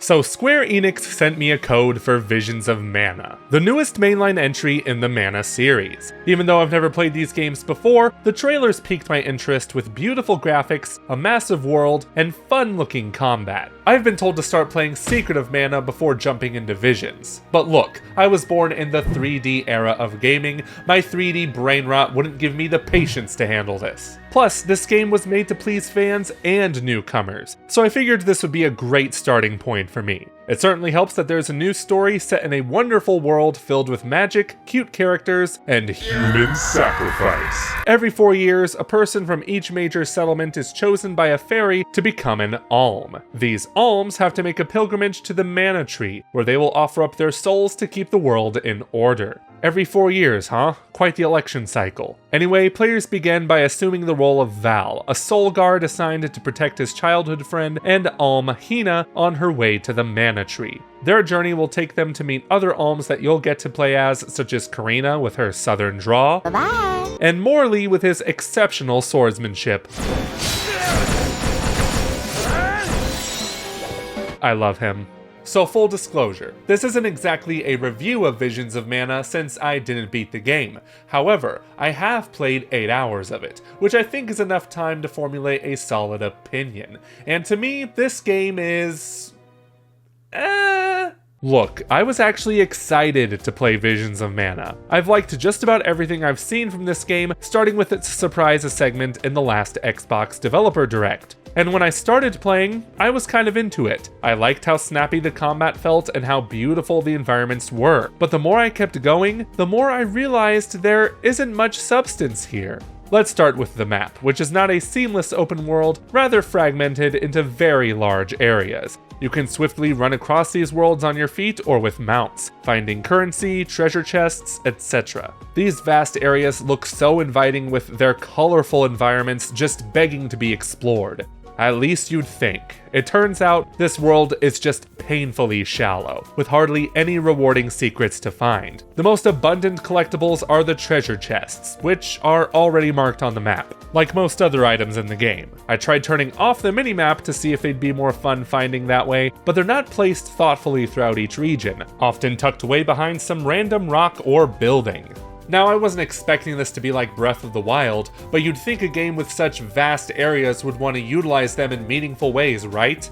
So Square Enix sent me a code for Visions of Mana, the newest mainline entry in the Mana series. Even though I've never played these games before, the trailers piqued my interest with beautiful graphics, a massive world, and fun-looking combat. I've been told to start playing Secret of Mana before jumping into Visions. But look, I was born in the 3D era of gaming. My 3D brain rot wouldn't give me the patience to handle this. Plus, this game was made to please fans and newcomers, so I figured this would be a great starting point for me. It certainly helps that there's a new story set in a wonderful world filled with magic, cute characters, and human sacrifice. Every 4 years, a person from each major settlement is chosen by a fairy to become an alm. These alms have to make a pilgrimage to the Mana Tree, where they will offer up their souls to keep the world in order. Every 4 years, huh? Quite the election cycle. Anyway, players begin by assuming the role of Val, a soul guard assigned to protect his childhood friend and alm Hina on her way to the Mana Tree. Their journey will take them to meet other alms that you'll get to play as, such as Karina with her southern drawl, Bye-bye. and Morley with his exceptional swordsmanship. I love him. So full disclosure, this isn't exactly a review of Visions of Mana since I didn't beat the game. However, I have played 8 hours of it, which I think is enough time to formulate a solid opinion. And to me, this game is... Look, I was actually excited to play Visions of Mana. I've liked just about everything I've seen from this game, starting with its surprise segment in the last Xbox Developer Direct. And when I started playing, I was kind of into it. I liked how snappy the combat felt and how beautiful the environments were. But the more I kept going, the more I realized there isn't much substance here. Let's start with the map, which is not a seamless open world, rather fragmented into very large areas. You can swiftly run across these worlds on your feet or with mounts, finding currency, treasure chests, etc. These vast areas look so inviting with their colorful environments just begging to be explored. At least you'd think. It turns out this world is just painfully shallow, with hardly any rewarding secrets to find. The most abundant collectibles are the treasure chests, which are already marked on the map, like most other items in the game. I tried turning off the minimap to see if they'd be more fun finding that way, but they're not placed thoughtfully throughout each region, often tucked away behind some random rock or building. Now, I wasn't expecting this to be like Breath of the Wild, but you'd think a game with such vast areas would want to utilize them in meaningful ways, right?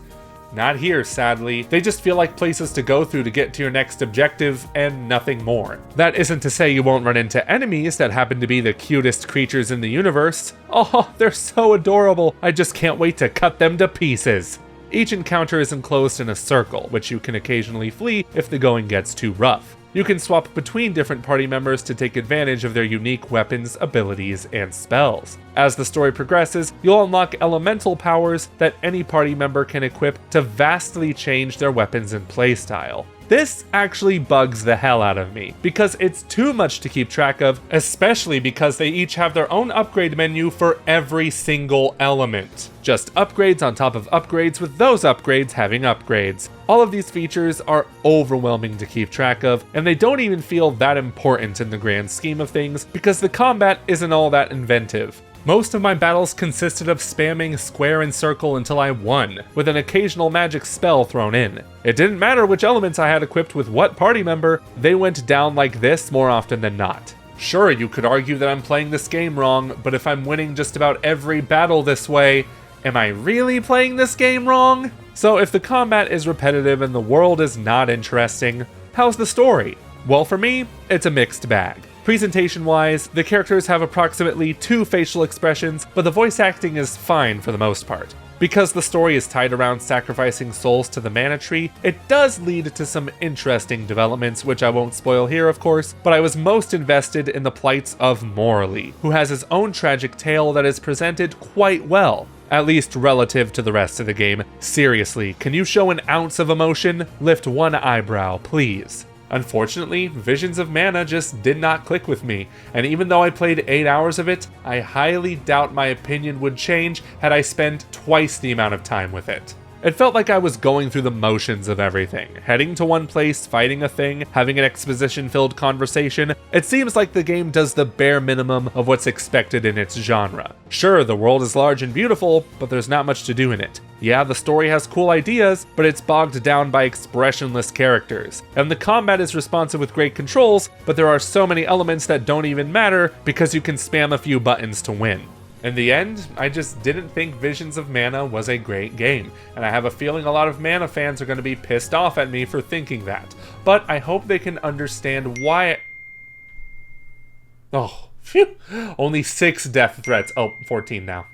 Not here, sadly. They just feel like places to go through to get to your next objective, and nothing more. That isn't to say you won't run into enemies that happen to be the cutest creatures in the universe. Oh, they're so adorable. I just can't wait to cut them to pieces. Each encounter is enclosed in a circle, which you can occasionally flee if the going gets too rough. You can swap between different party members to take advantage of their unique weapons, abilities, and spells. As the story progresses, you'll unlock elemental powers that any party member can equip to vastly change their weapons and playstyle. This actually bugs the hell out of me, because it's too much to keep track of, especially because they each have their own upgrade menu for every single element. Just upgrades on top of upgrades with those upgrades having upgrades. All of these features are overwhelming to keep track of, and they don't even feel that important in the grand scheme of things because the combat isn't all that inventive. Most of my battles consisted of spamming square and circle until I won, with an occasional magic spell thrown in. It didn't matter which elements I had equipped with what party member, they went down like this more often than not. Sure, you could argue that I'm playing this game wrong, but if I'm winning just about every battle this way, am I really playing this game wrong? So if the combat is repetitive and the world is not interesting, how's the story? Well, for me, it's a mixed bag. Presentation-wise, the characters have approximately 2 facial expressions, but the voice acting is fine for the most part. Because the story is tied around sacrificing souls to the Mana Tree, it does lead to some interesting developments, which I won't spoil here of course, but I was most invested in the plights of Morley, who has his own tragic tale that is presented quite well. At least relative to the rest of the game. Seriously, can you show an ounce of emotion? Lift one eyebrow, please. Unfortunately, Visions of Mana just did not click with me, and even though I played 8 hours of it, I highly doubt my opinion would change had I spent twice the amount of time with it. It felt like I was going through the motions of everything, heading to one place, fighting a thing, having an exposition-filled conversation. It seems like the game does the bare minimum of what's expected in its genre. Sure, the world is large and beautiful, but there's not much to do in it. Yeah, the story has cool ideas, but it's bogged down by expressionless characters. And the combat is responsive with great controls, but there are so many elements that don't even matter because you can spam a few buttons to win. In the end, I just didn't think Visions of Mana was a great game, and I have a feeling a lot of Mana fans are going to be pissed off at me for thinking that. But I hope they can understand why. Oh, phew. Only 6 death threats. Oh, 14 now.